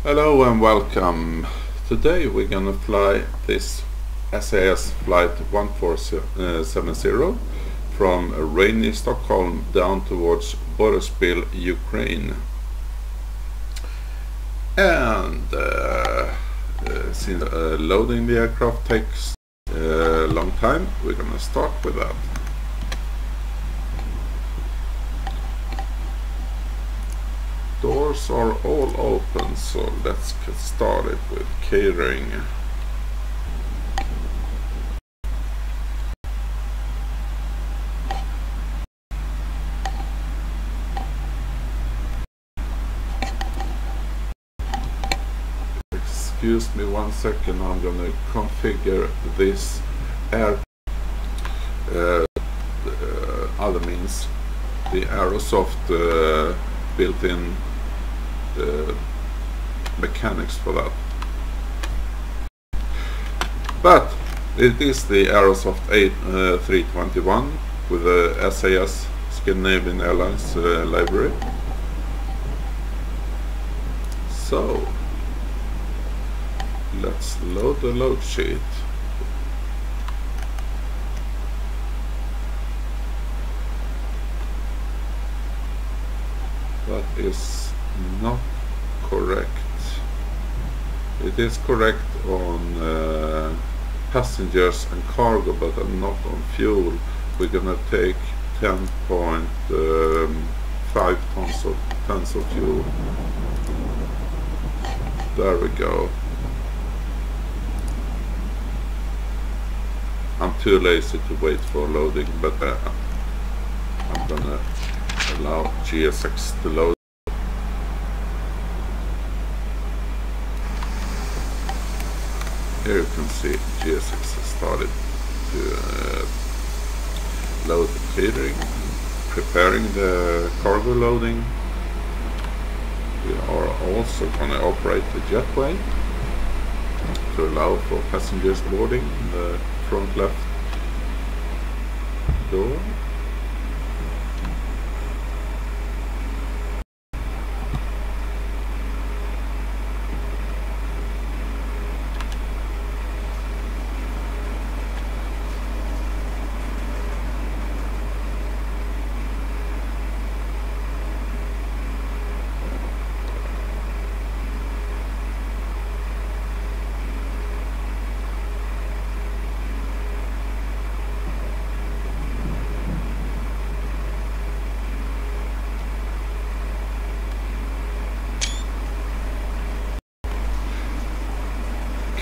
Hello and welcome. Today we're gonna fly this SAS flight 1470 from rainy Stockholm down towards Boryspil, Ukraine. And since loading the aircraft takes a long time, we're gonna start with that. Doors are all open, so let's get started with catering. Excuse me 1 second, I'm gonna configure this air other means, the Aerosoft built-in mechanics for that. But it is the Aerosoft A321 with the SAS Scandinavian Airlines library. So let's load the load sheet. That is not correct. It is correct on passengers and cargo, but not on fuel. We're gonna take 10.5 tons of fuel. There we go. I'm too lazy to wait for loading, but I'm gonna allow GSX to load. Here you can see GSX has started to load the catering, preparing the cargo loading. We are also going to operate the jetway to allow for passengers boarding in the front left door.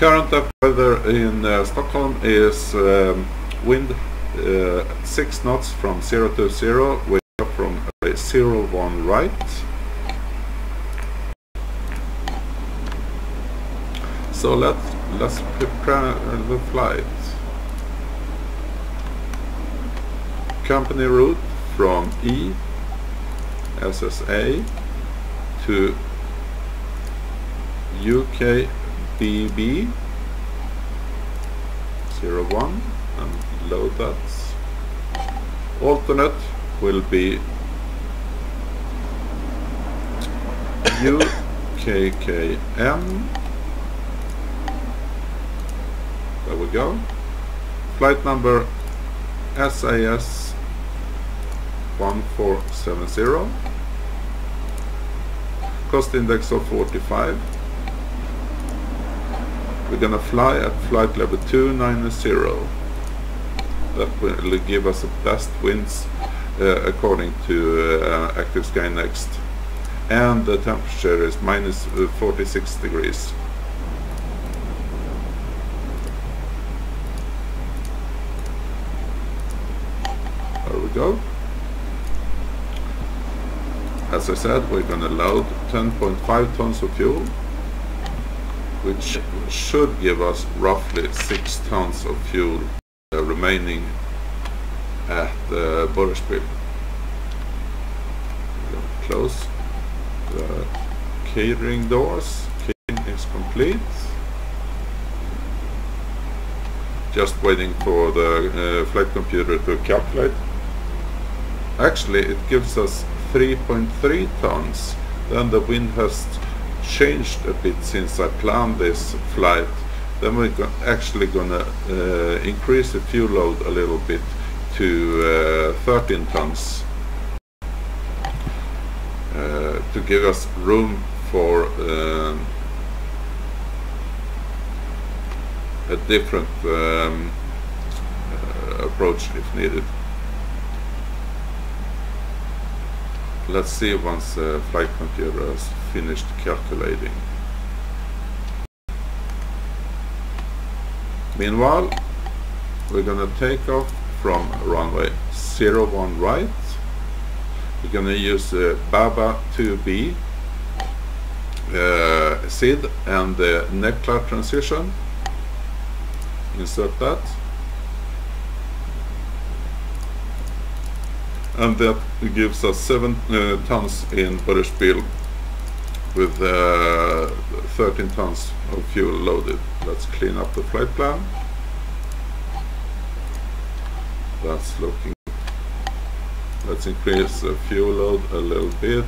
Current weather in Stockholm is wind 6 knots from 0 to 0, wind from 0-1 right. So let's prepare the flight. Company route from SSA to UK BB 01 and load that. Alternate will be UKKM. There we go. Flight number SAS 1470. Cost index of 45. We're gonna fly at flight level 290. That will give us the best winds according to Active Sky Next, and the temperature is minus 46 degrees. There we go. As I said, we're gonna load 10.5 tons of fuel, which should give us roughly 6 tons of fuel remaining at Boryspil. Close the catering doors. Catering is complete. Just waiting for the flight computer to calculate. Actually, it gives us 3.3 tons. Then the wind has changed a bit since I planned this flight. Then we're actually gonna increase the fuel load a little bit to 13 tons to give us room for a different approach if needed. Let's see once the flight computer has finished calculating. Meanwhile, we're gonna take off from runway 01 right. We're gonna use BABA 2B SID and the neck cloud transition. Insert that. And that gives us 7 tons in Butterspiel with 13 tons of fuel loaded. Let's clean up the flight plan. That's looking. Let's increase the fuel load a little bit.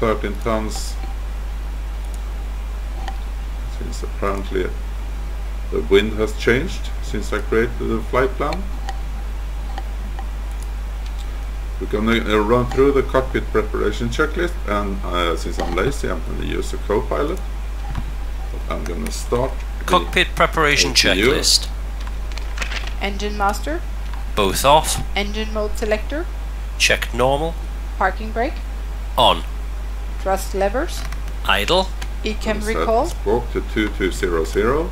13 tons. Since apparently the wind has changed since I created the flight plan. We're going to run through the cockpit preparation checklist, and since I'm lazy, I'm going to use a co-pilot. But I'm going to start cockpit preparation checklist. Engine master. Both off. Engine mode selector. Check normal. Parking brake. On. Thrust levers. Idle. ECAM recall. Squawk to 2200.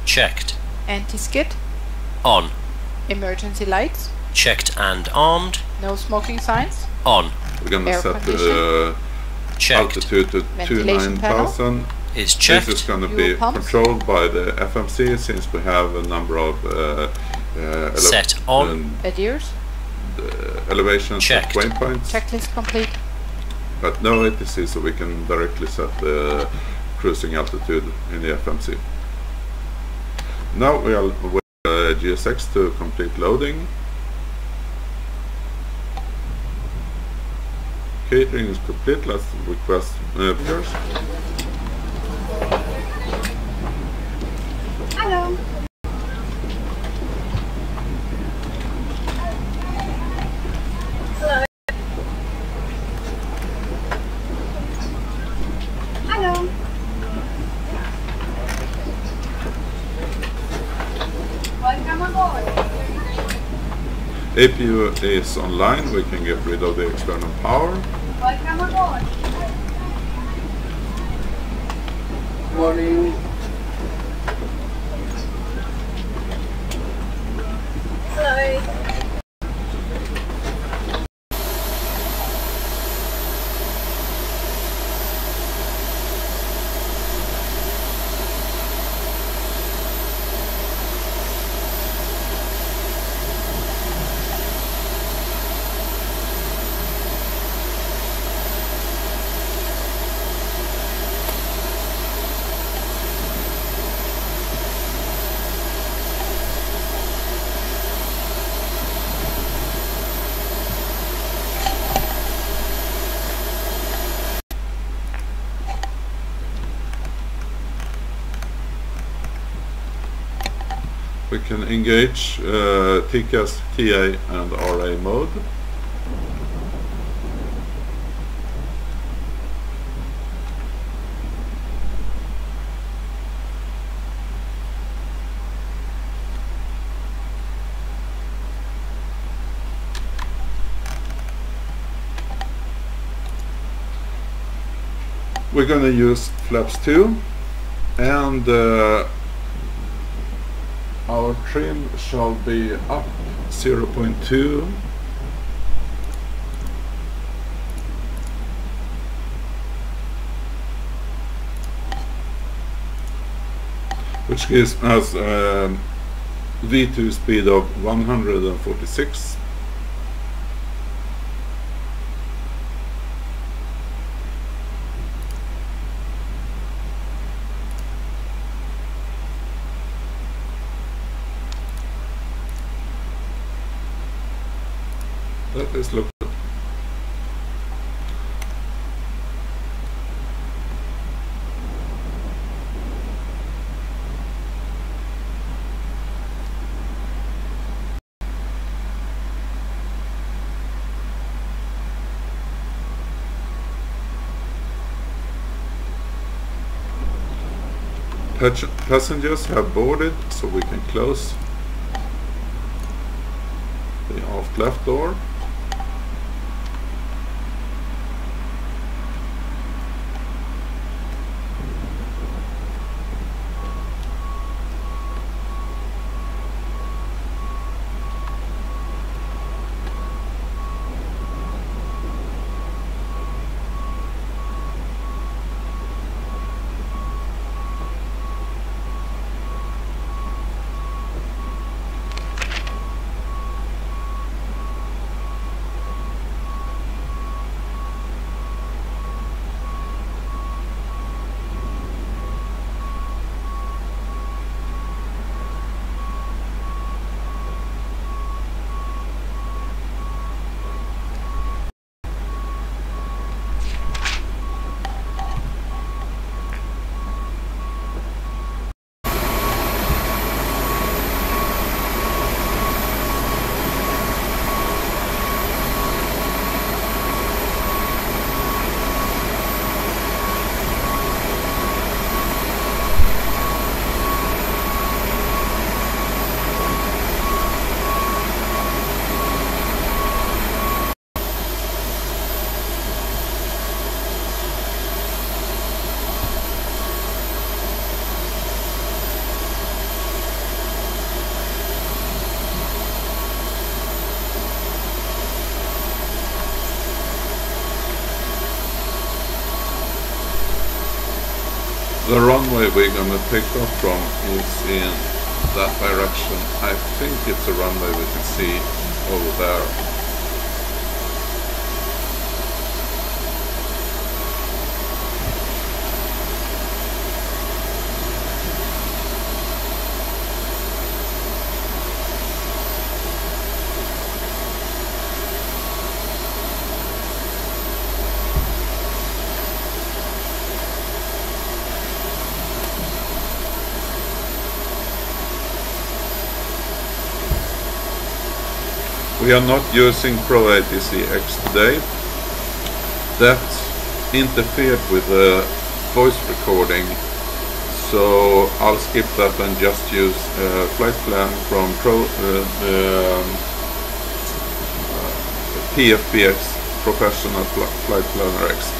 Checked. Anti-skid. On. Emergency lights. Checked and armed. No smoking signs. On. We're going to Air set the altitude to 29,000. Is checked. This is going to be controlled by the FMC since we have a number of set on. Adheres. Elevations checked. and waypoints. Checklist complete. But no ATC, so we can directly set the cruising altitude in the FMC. Now we are waiting for GSX to complete loading. Catering is complete. Let's request Piers. Hello. Hello. Hello. Welcome aboard. APU is online. We can get rid of the external power. Welcome aboard. Morning. Hello. We can engage TCAS, TA and RA mode. We're going to use flaps 2 and our trim shall be up 0.2. Which gives us V2 speed of 146. That is look good. Passengers have boarded, so we can close the aft left door. The runway we're gonna take off from is in that direction. I think it's a runway we can see over there. We are not using Pro ATCX today. That interfered with the voice recording, so I'll skip that and just use flight plan from PFPX, Professional Flight Planner X.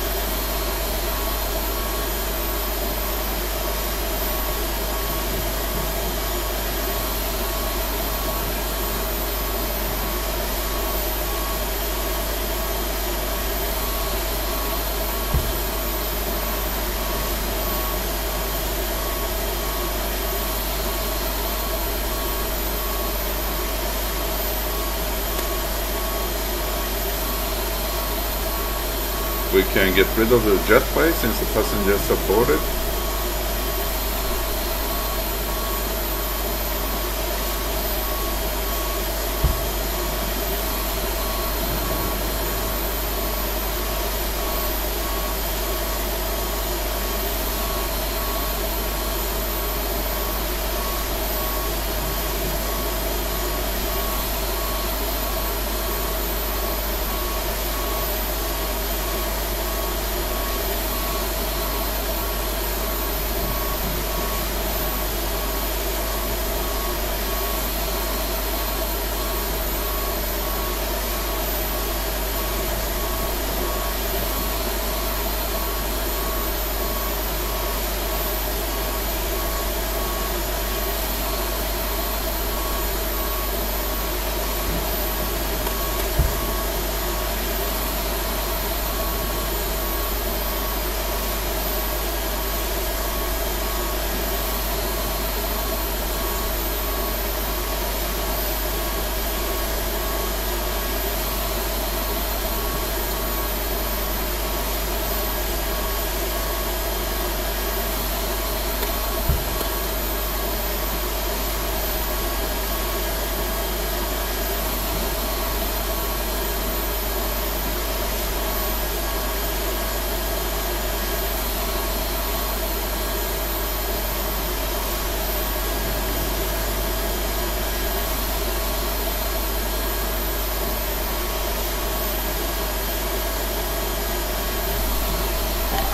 We can get rid of the jetway since the passengers are boarded.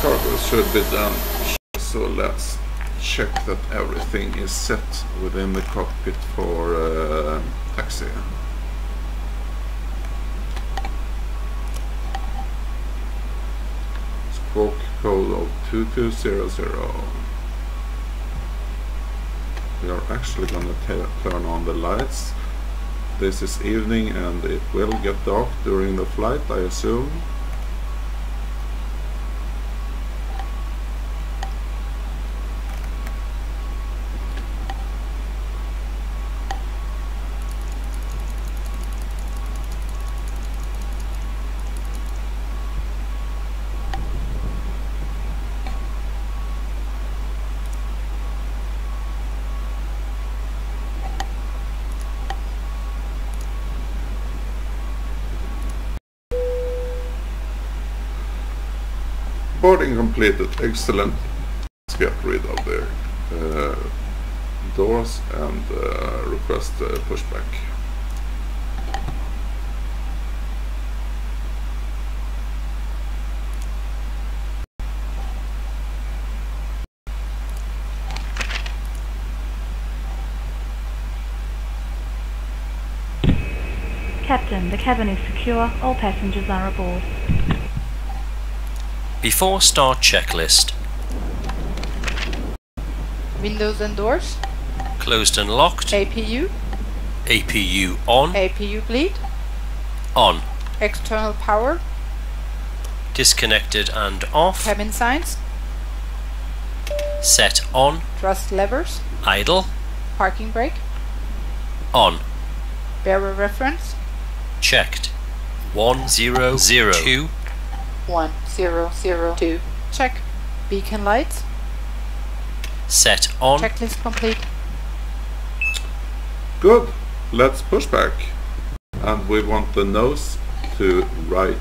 Cargo should be done, so let's check that everything is set within the cockpit for taxi. Squawk code of 2200. We are actually gonna turn on the lights. This is evening and it will get dark during the flight, I assume. Boarding completed. Excellent. Let's get rid of the doors and request pushback. Captain, the cabin is secure. All passengers are aboard. Before start checklist. Windows and doors. Closed and locked. APU. APU on. APU bleed. On. External power. Disconnected and off. Cabin signs. Set on. Thrust levers. Idle. Parking brake. On. Bearer reference. Checked. 1002. 1002. Check. Beacon lights. Set on. Checklist complete. Good. Let's push back. And we want the nose to right.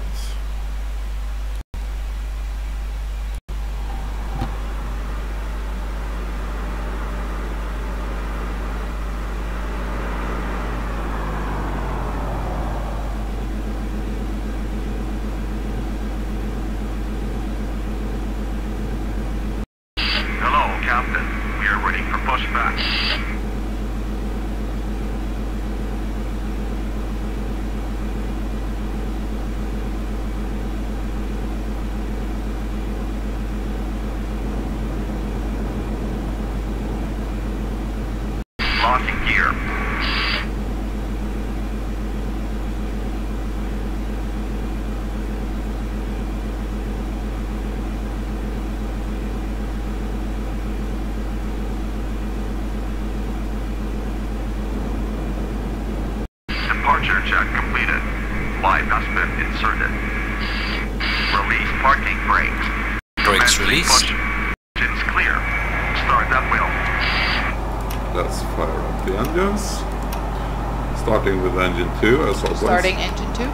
Captain. We are ready for pushback. Locking gear. Departure check completed. Live has been inserted. Release parking brakes. Brakes Commencing released. push. Engines clear. Start that wheel. Let's fire up the engines. Starting with engine 2 as always. Starting engine 2.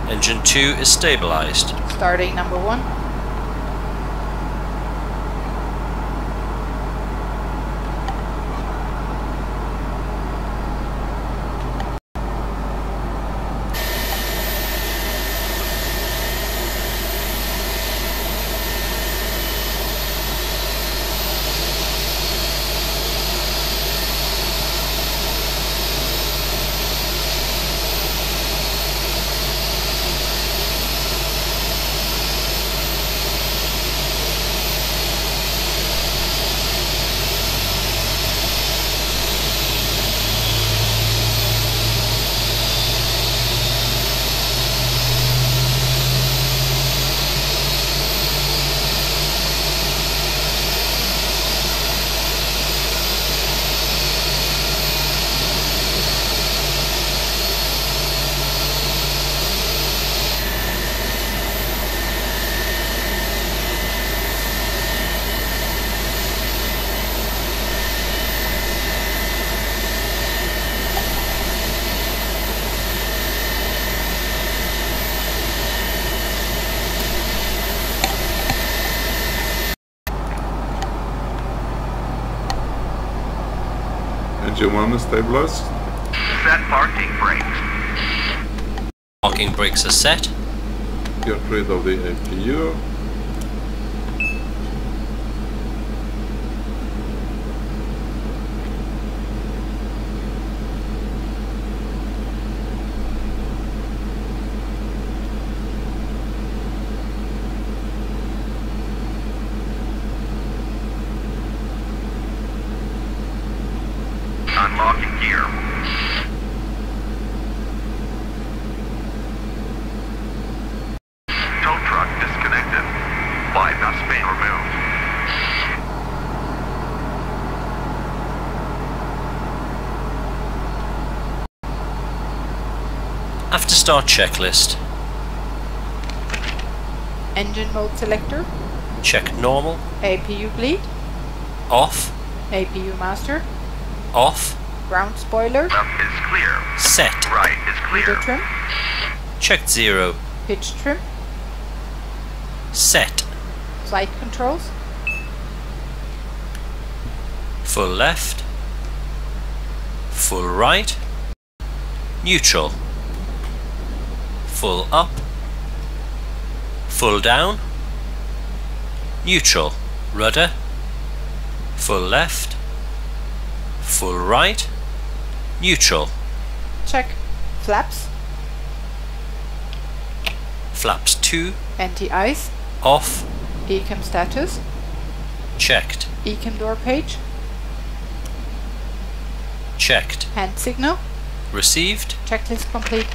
Engine 2 is stabilized. Starting number 1. Engine 1 is stabilized. Set parking brakes. Parking brakes are set. Get rid of the APU. Unlocking gear. Tow truck disconnected. Bypass bin removed. After start checklist. Engine mode selector. Check normal. APU bleed. Off. APU master. Off. Ground spoiler. Left is clear. Set. Right is Leader clear. trim. Checked 0. Pitch trim. Set. Flight controls. Full left. Full right. Neutral. Full up. Full down. Neutral. Rudder. Full left. Full right. Neutral. Check. Flaps. Flaps 2. Anti-ice. Off. Ecam status. Checked. Ecam door page. Checked. Hand signal. Received. Checklist complete.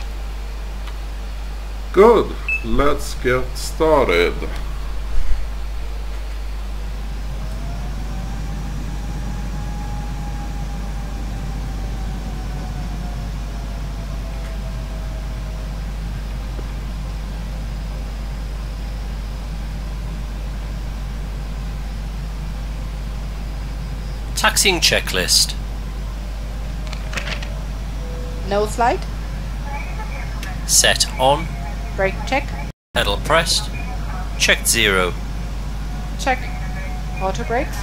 Good. Let's get started. Taxiing checklist. Nose light. Set on. Brake check. Pedal pressed. Checked 0. Check. Auto brakes.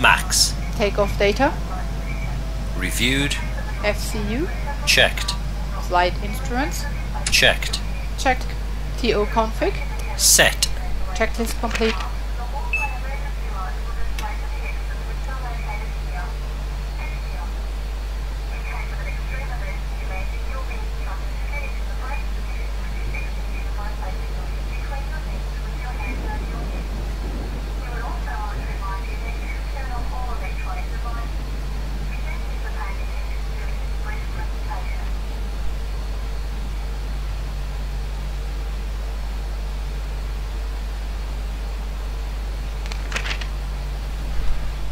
Max. Takeoff data. Reviewed. FCU. Checked. Flight instruments. Checked. Check. TO config. Set. Checklist complete.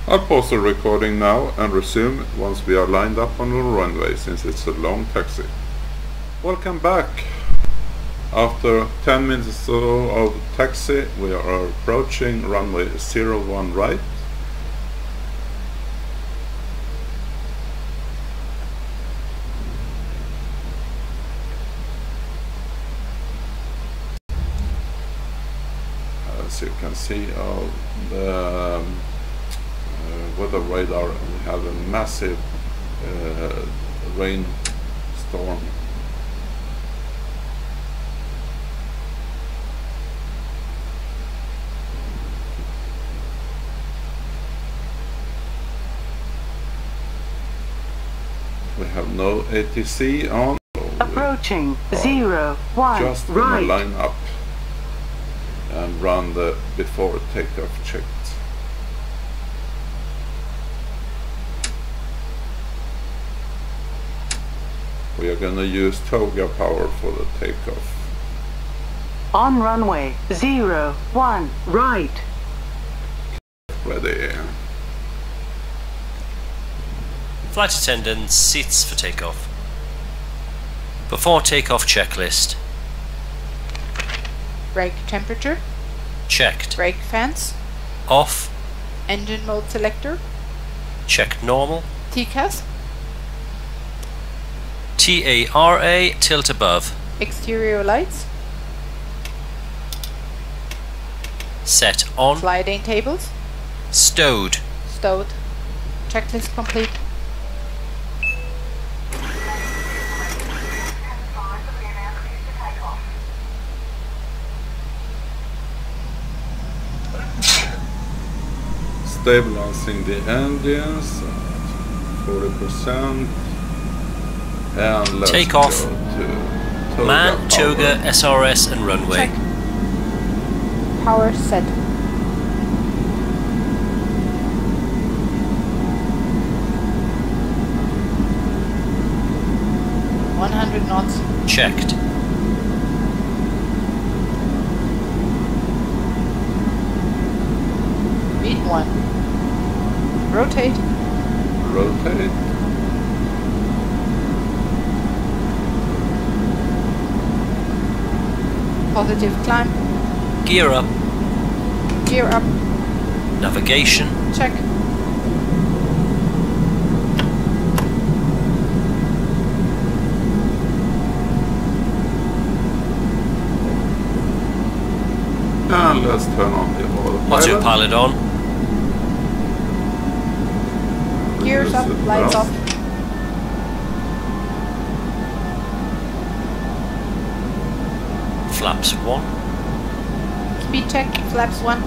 I'll pause the recording now and resume once we are lined up on the runway, since it's a long taxi. Welcome back. After 10 minutes or so of taxi, we are approaching runway 01 right. As you can see on the weather radar, we have a massive rainstorm. We have no ATC on. So Approaching 01 just gonna right. line up and run the before takeoff checked. We are gonna use Toga power for the takeoff. On runway 01 right. Ready. Flight attendants, seats for takeoff. Before takeoff checklist. Brake temperature. Checked. Brake fans. Off. Engine mode selector. Checked normal. TCAS. TARA, tilt above. Exterior lights. Set on. Sliding tables. Stowed. Stowed. Checklist complete. Stabilizing the engines at 40%. And let's Take go off. to Toga Man, power. Toga, SRS and runway. Check. Power set. $100 knots. Checked. Beat 1. Rotate. Rotate. Positive climb. Gear up. Gear up. Navigation. Check. And let's turn on the autopilot. Autopilot on. Gears Reduce up. the Lights thrust. off. Flaps 1. Speed check. Flaps 1.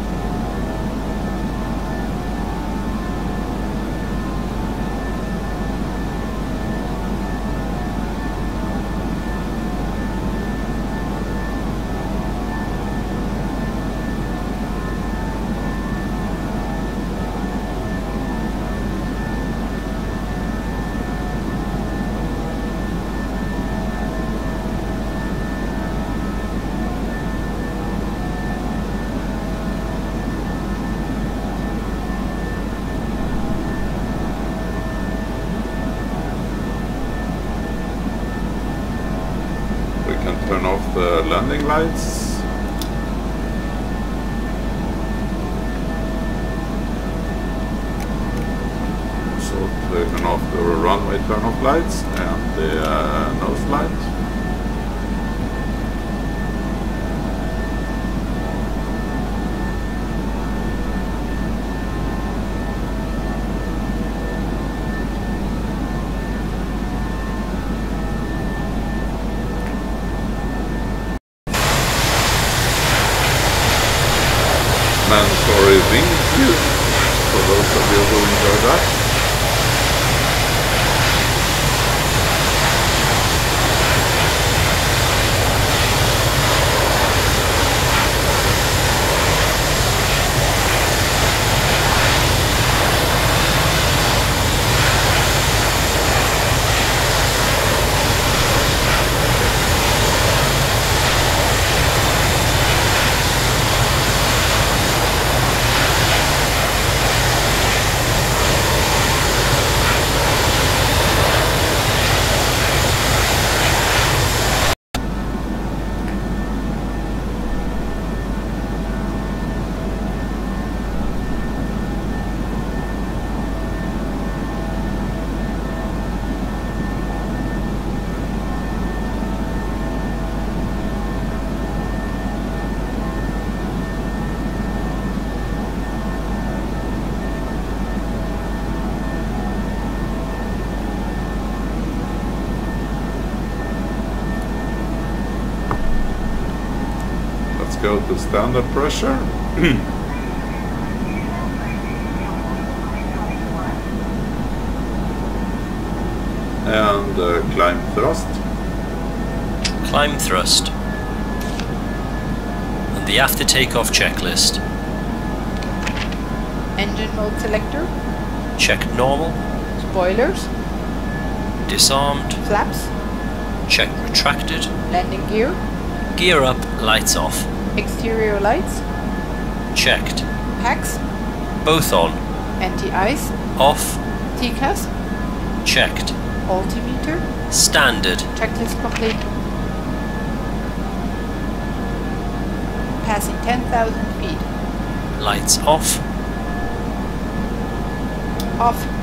We can turn off the landing lights. So turn off the runway turn off lights and the nose light. Mandatory wing view for those of you who enjoy that. Let's go to standard pressure. And climb thrust. Climb thrust. And the after takeoff checklist. Engine mode selector. Check normal. Spoilers. Disarmed. Flaps. Check retracted. Landing gear. Gear up. Lights off. Exterior lights. Checked. Packs. Both on. Anti-ice. Off. TCAS. Checked. Altimeter. Standard. Checklist complete. Passing 10,000 feet. Lights off. Off.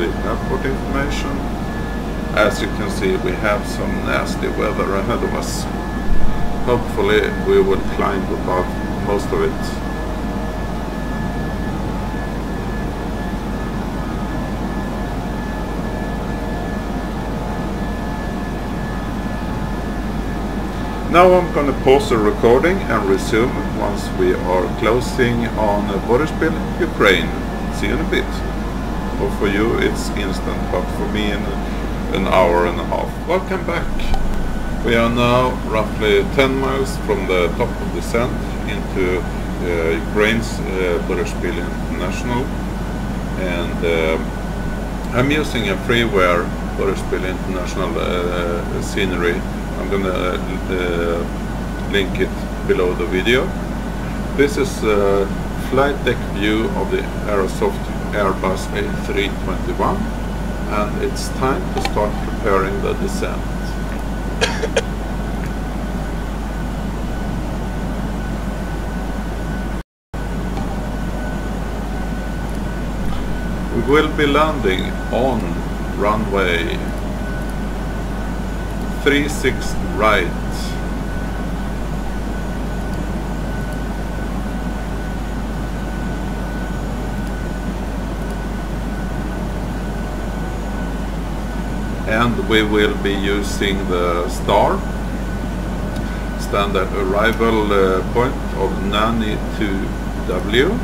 the airport information. As you can see, we have some nasty weather ahead of us. Hopefully we will climb above most of it. Now I'm going to pause the recording and resume once we are closing on Boryspil, Ukraine. See you in a bit. Or for you it's instant, but for me in an hour and a half. Welcome back. We are now roughly 10 miles from the top of the descent into Ukraine's Boryspil International. And I'm using a freeware Boryspil International scenery. I'm gonna link it below the video. This is a flight deck view of the Aerosoft Airbus A321, and it's time to start preparing the descent. We will be landing on runway 36 right. And we will be using the STAR, standard arrival point of Nani 2W.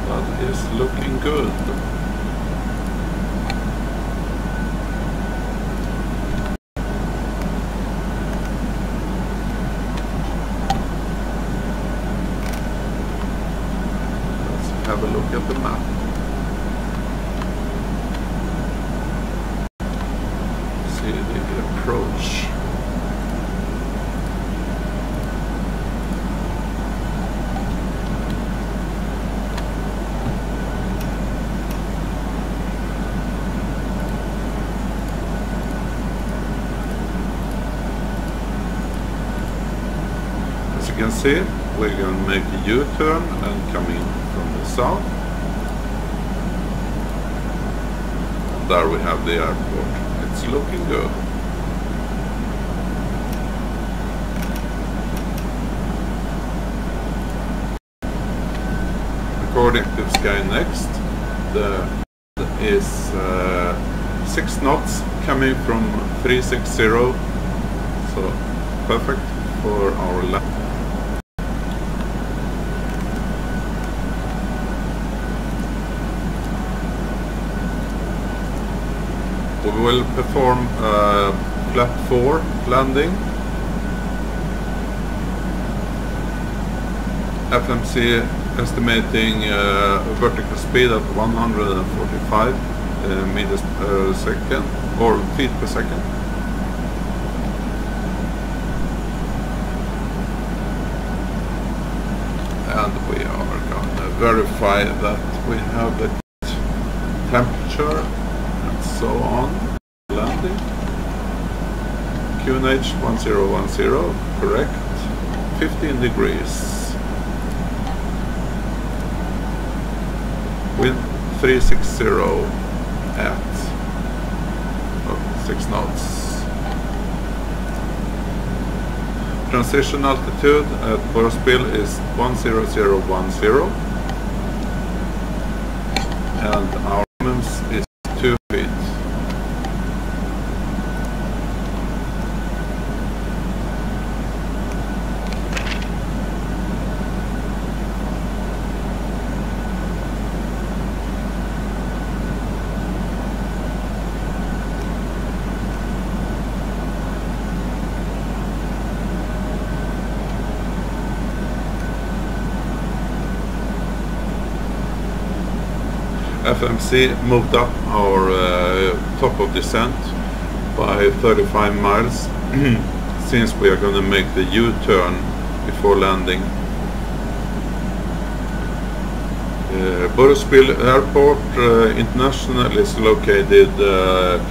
That is looking good. Let's have a look at the map. See the approach. You can see we're going to make a U-turn and come in from the south. And there we have the airport. It's looking good. According to Skynext, there is 6 knots coming from 360, so perfect for our lap. We will perform a flat 4 landing. FMC estimating vertical speed at 145 meters per second, or feet per second. And we are going to verify that we have the temperature and so on. Landing. QNH 1010, correct. 15 degrees. Wind 360 at 6 knots. Transition altitude at Boryspil is 10010, and our minimum is 2 feet. FMC moved up our top of descent by 35 miles since we are going to make the U-turn before landing. Boryspil Airport International is located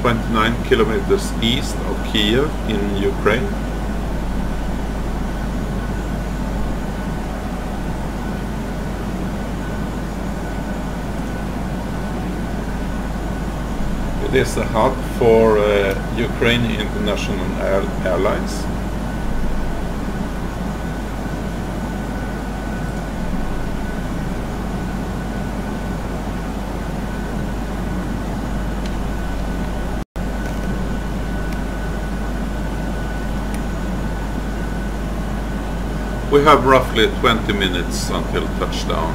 29 kilometers east of Kiev in Ukraine. It is a hub for Ukraine International Airlines. We have roughly 20 minutes until touchdown.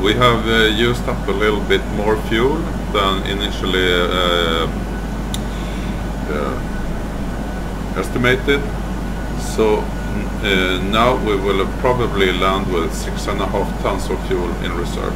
We have used up a little bit more fuel than initially estimated, so now we will probably land with 6.5 tons of fuel in reserve.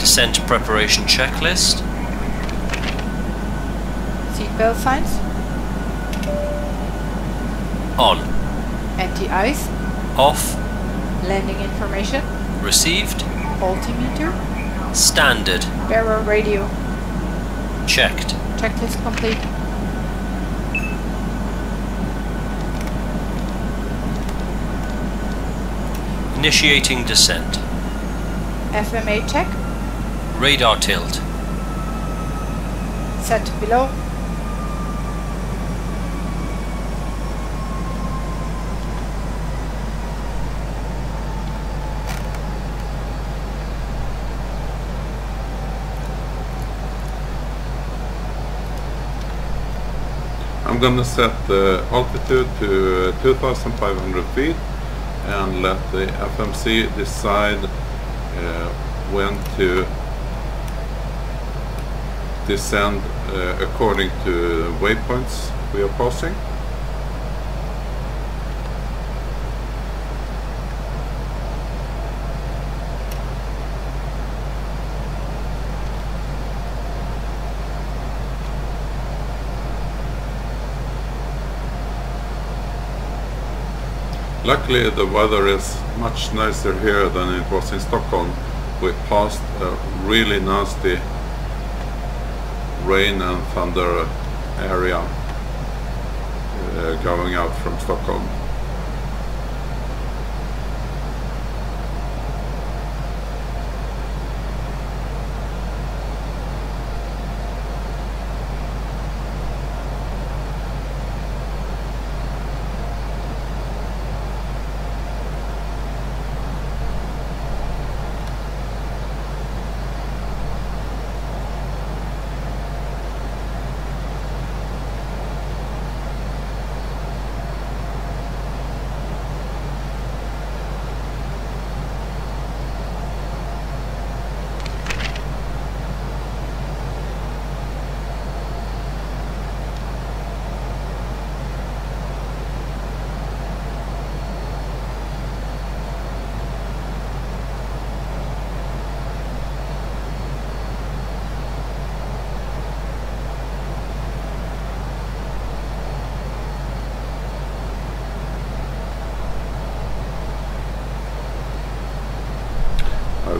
Descent preparation checklist. Seatbelt signs. On. Anti-ice. Off. Landing information. Received. Altimeter. Standard. Bearer radio. Checked. Checklist complete. Initiating descent. FMA check. Radar tilt. Set below. I'm gonna set the altitude to 2,500 feet and let the FMC decide when to descend according to the waypoints we are passing. Luckily the weather is much nicer here than it was in Stockholm. We passed a really nasty rain and thunder area going out from Stockholm.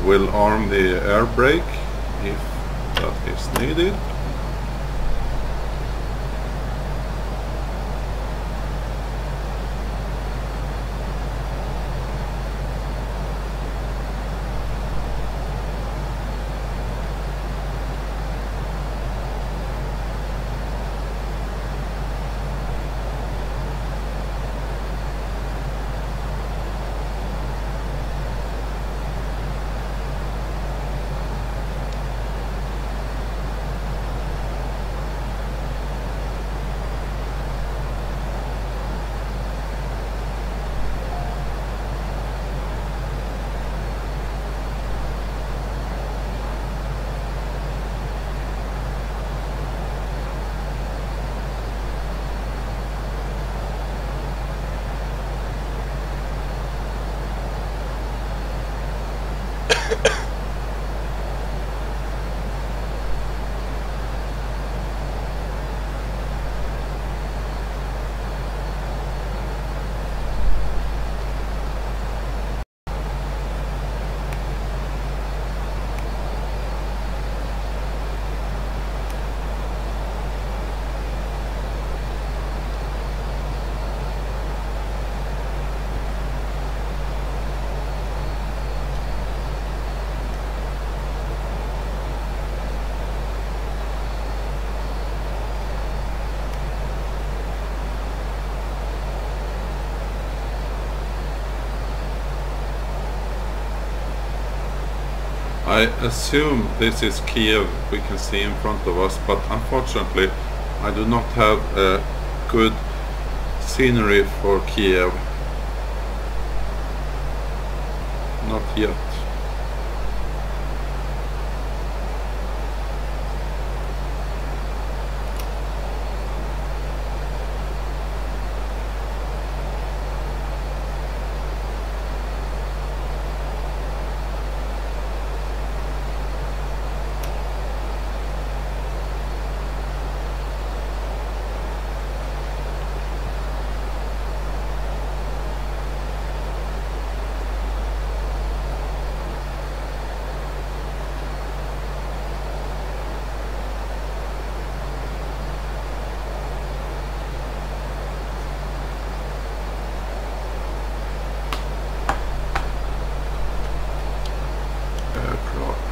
will arm the air brake if that is needed. I assume this is Kiev we can see in front of us, but unfortunately I do not have a good scenery for Kiev. Not yet.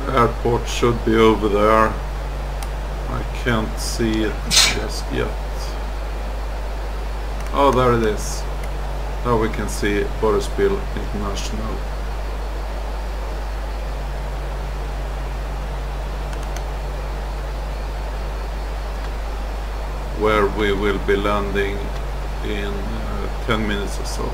Airport should be over there. I can't see it just yet. Oh, there it is. Now we can see Boryspil International. Where we will be landing in 10 minutes or so.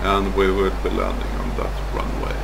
And we will be landing on that runway.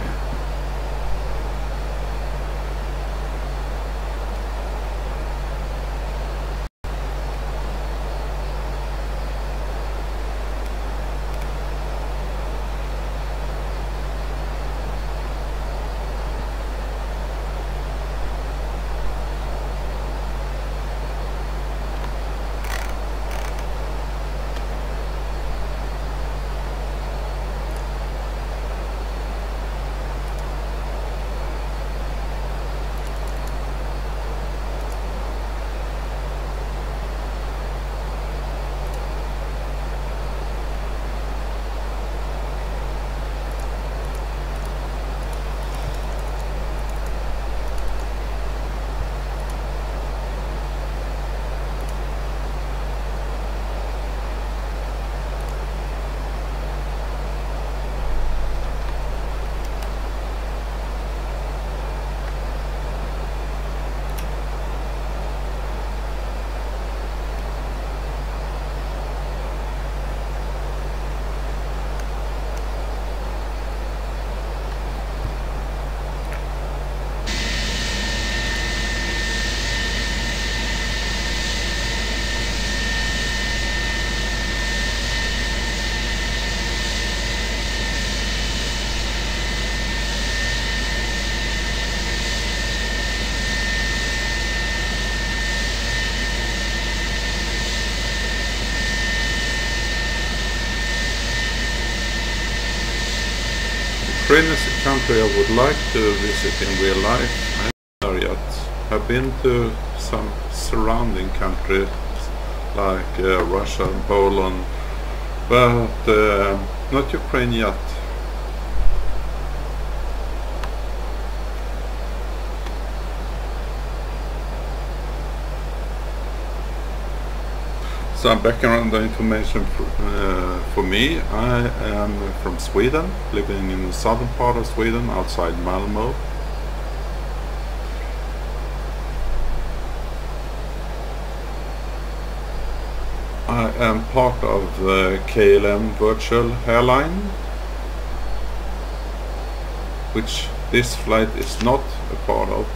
Ukraine is a country I would like to visit in real life. I haven't there yet. I've been to some surrounding countries like Russia and Poland, but not Ukraine yet. Some background information for me. I am from Sweden, living in the southern part of Sweden, outside Malmö. I am part of the KLM Virtual Airline, which this flight is not a part of.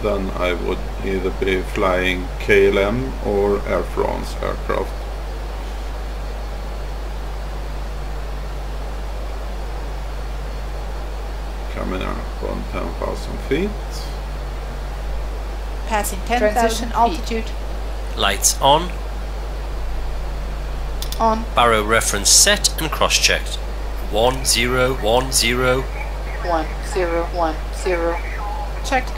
Then I would either be flying KLM or Air France aircraft. Coming up on 10,000 feet. Passing 10,000 altitude. Lights on. On. Baro reference set and cross-checked. 1010. 1010. Checked.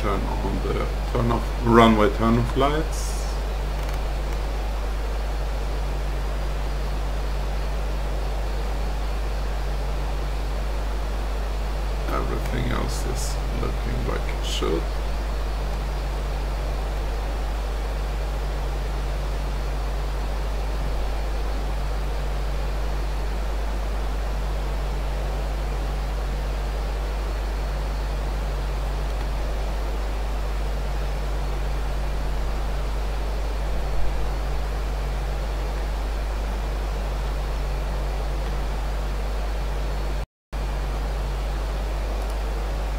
Turn on the runway turn-off lights. Everything else is looking like it should.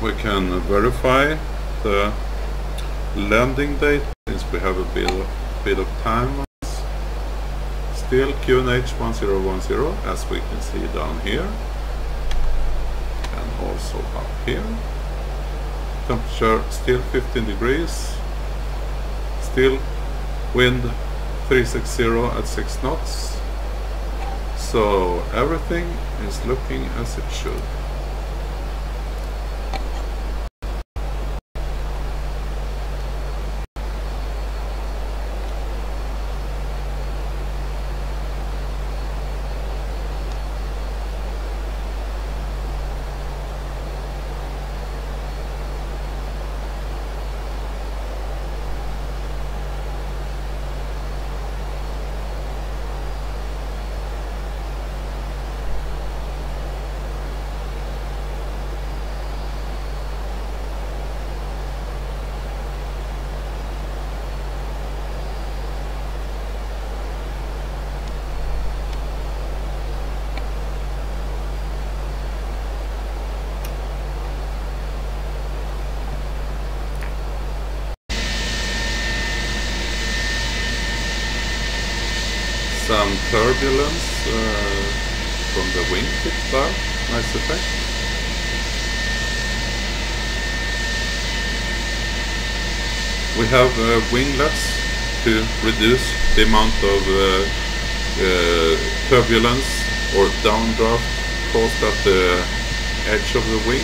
We can verify the landing date since we have a bit of time. Still QNH 1010 as we can see down here and also up here. Temperature still 15 degrees. Still wind 360 at 6 knots. So everything is looking as it should. Some turbulence from the wing tip there, nice effect. We have winglets to reduce the amount of turbulence or downdraft reinforced at the edge of the wing.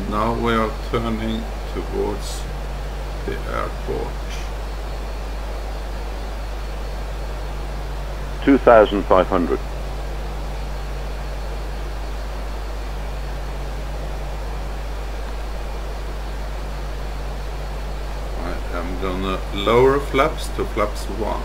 Now we are turning towards the airport. 2,500. I am gonna lower flaps to flaps 1.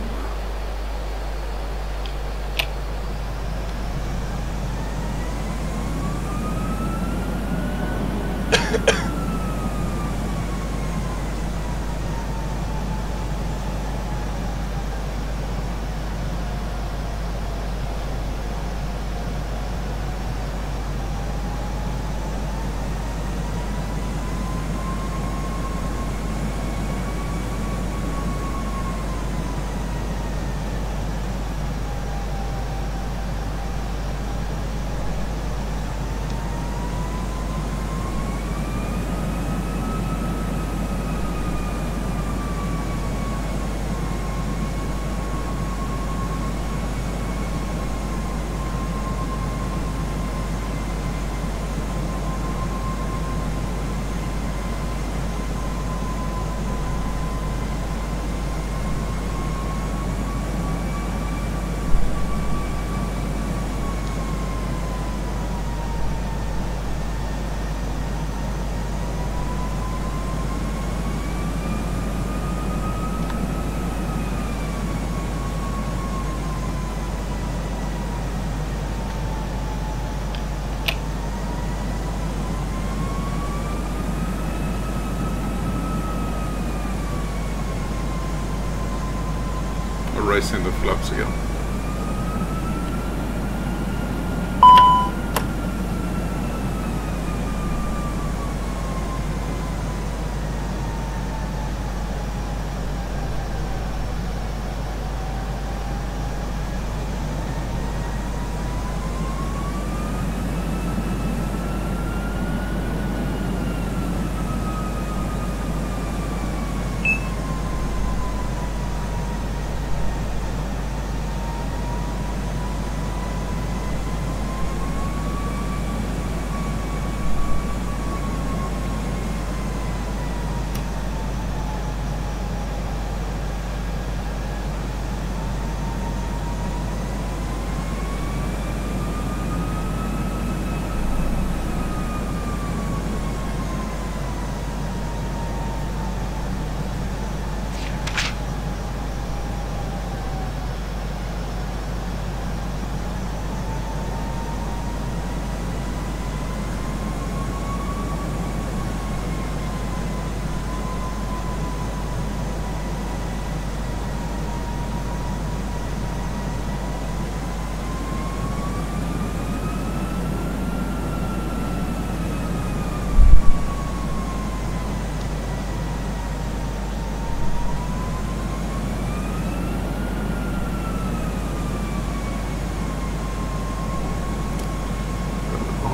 Racing the flaps again.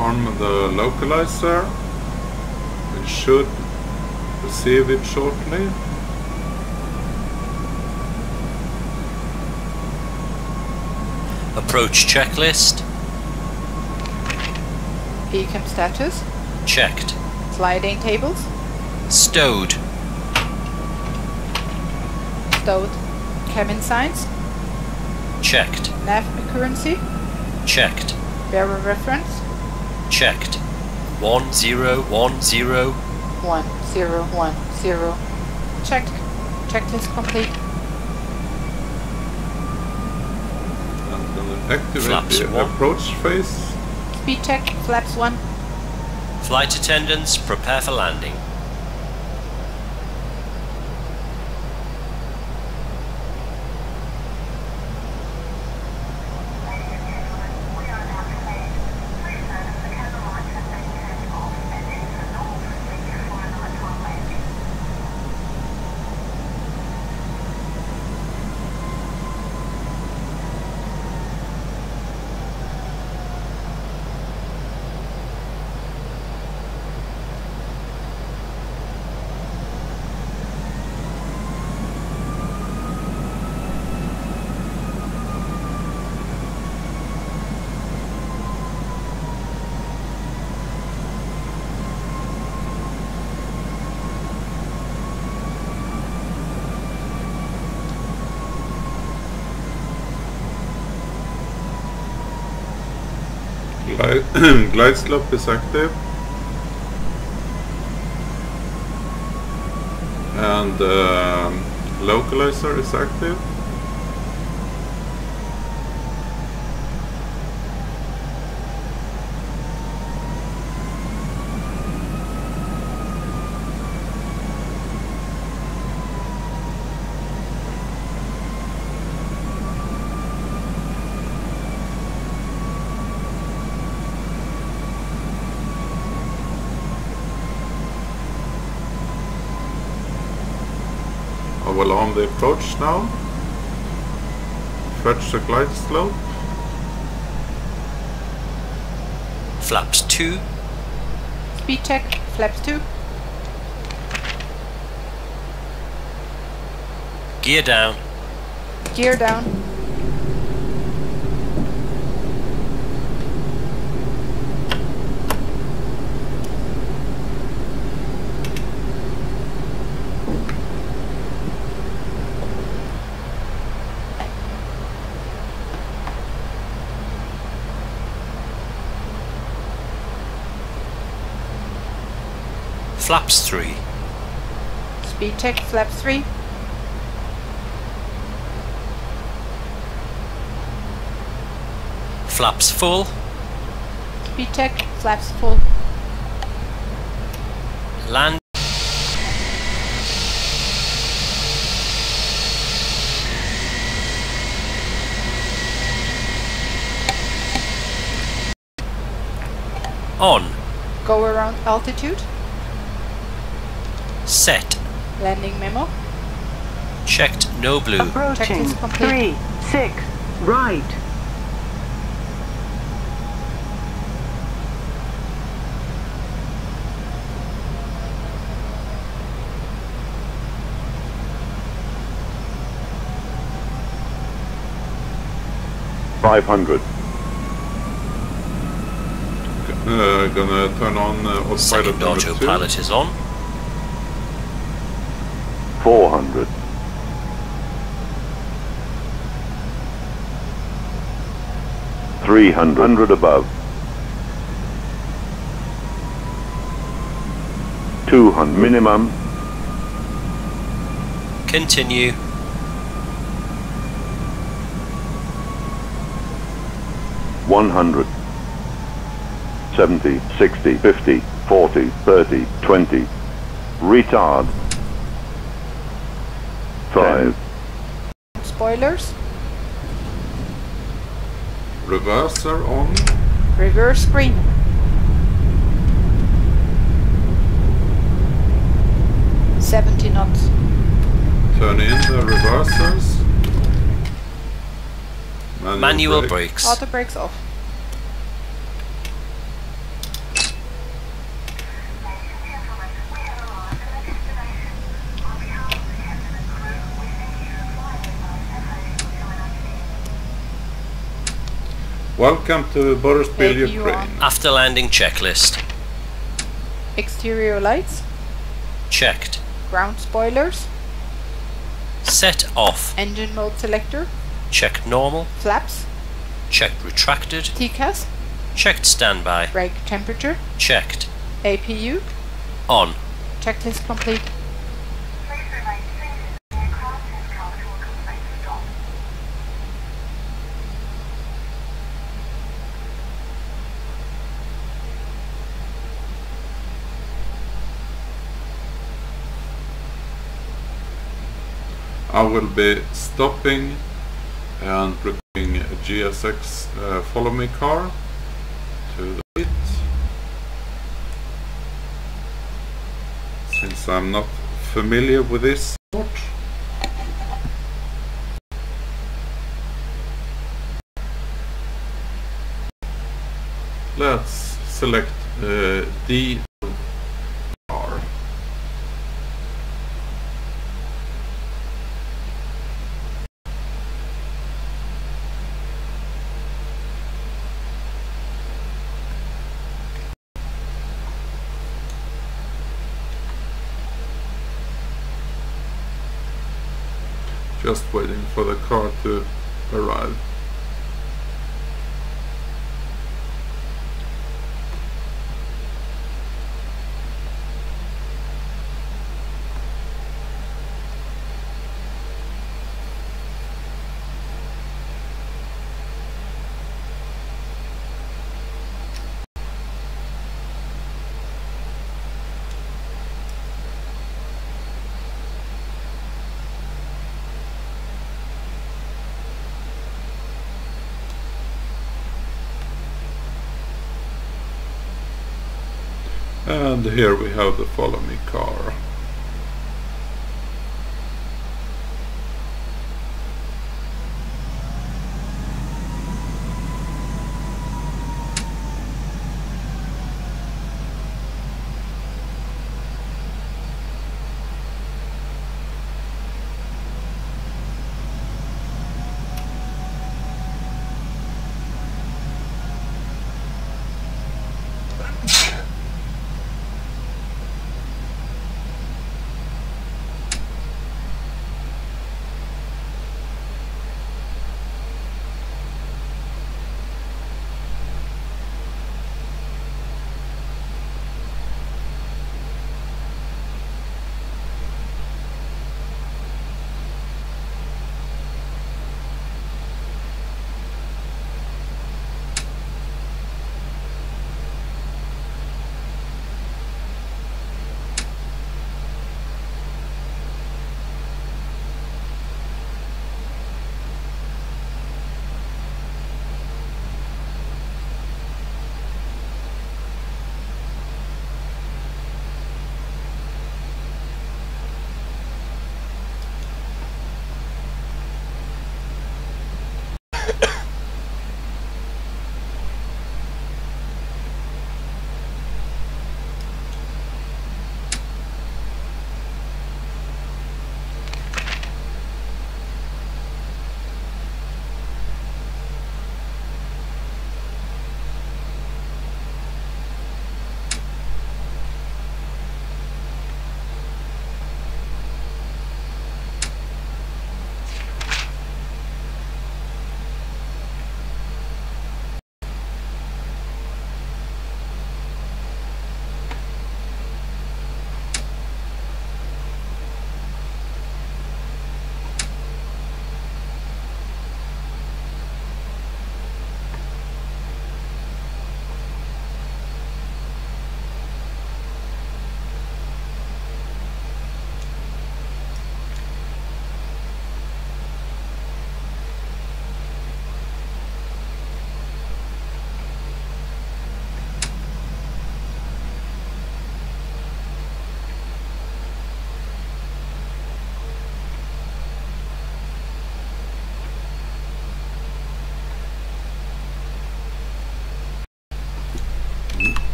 Arm the localizer. We should receive it shortly. Approach checklist. Beacon status. Checked. Sliding tables. Stowed. Stowed. Cabin signs. Checked. Nav accuracy. Checked. Bearer reference. Checked. 1010. 1010. Checked. Checklist complete. I'm gonna activate Flaps the 1. approach phase. Speed check. Flaps 1. Flight attendants, prepare for landing. Glide slope is active, and localizer is active. I will arm the approach now. Fetch the glide slope. Flaps 2. Speed check, flaps 2. Gear down. Gear down. Flaps 3. Speed check, flaps 3. Flaps full. Speed check, flaps full. Land. On. Go around altitude. Set. Landing memo. Checked no blue. Approaching. Checklist complete. 3, 6, right. Gonna turn on autopilot Second number 2. autopilot is on. 400. 300 above. 200 minimum. Continue. 100. 70, 60, 50, 40, 30, 20. Retard. 5. Spoilers. Reverser on. Reverse screen. $70 knots. Turn in the reversers. Manual brakes. Auto brakes off. Welcome to Boryspil, APU Ukraine. on. After landing checklist. Exterior lights. Checked. Ground spoilers. Set off. Engine mode selector. Checked normal. Flaps. Checked retracted. TCAS. Checked standby. Brake temperature. Checked. APU. On. Checklist complete. I will be stopping and bringing a GSX follow me car to the pit. Since I'm not familiar with this sport. Let's select D R. Just waiting for the car to arrive. And here we have the follow me car.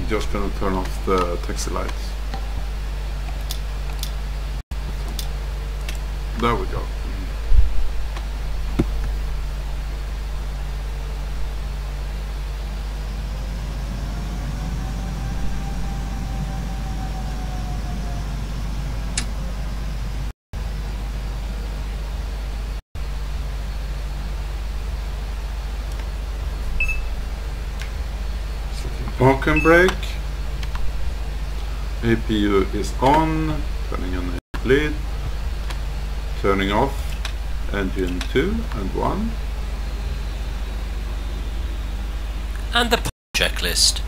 Just gonna turn off the taxi lights. There we go. Parking brake. APU is on. Turning on the lead. Turning off engine 2 and 1. And the checklist.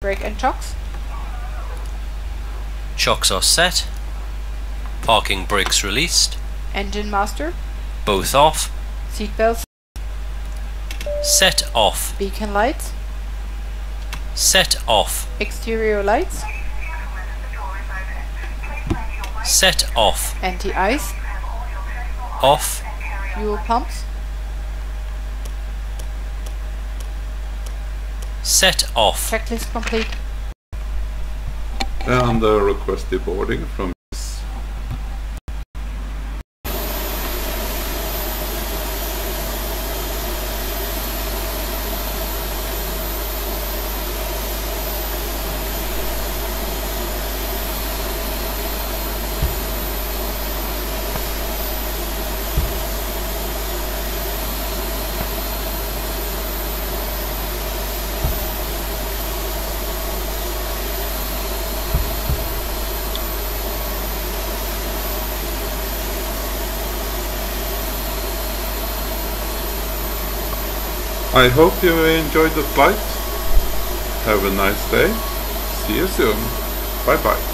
Brake and chocks. Shocks are set. Parking brakes released. Engine master. Both off. Seatbelts. Set off. Beacon lights. Set off. Exterior lights. Set off. Anti-ice. Off. Fuel pumps. Set off. Checklist complete. And requested boarding from Miss. I hope you enjoyed the flight. Have a nice day. See you soon. Bye bye.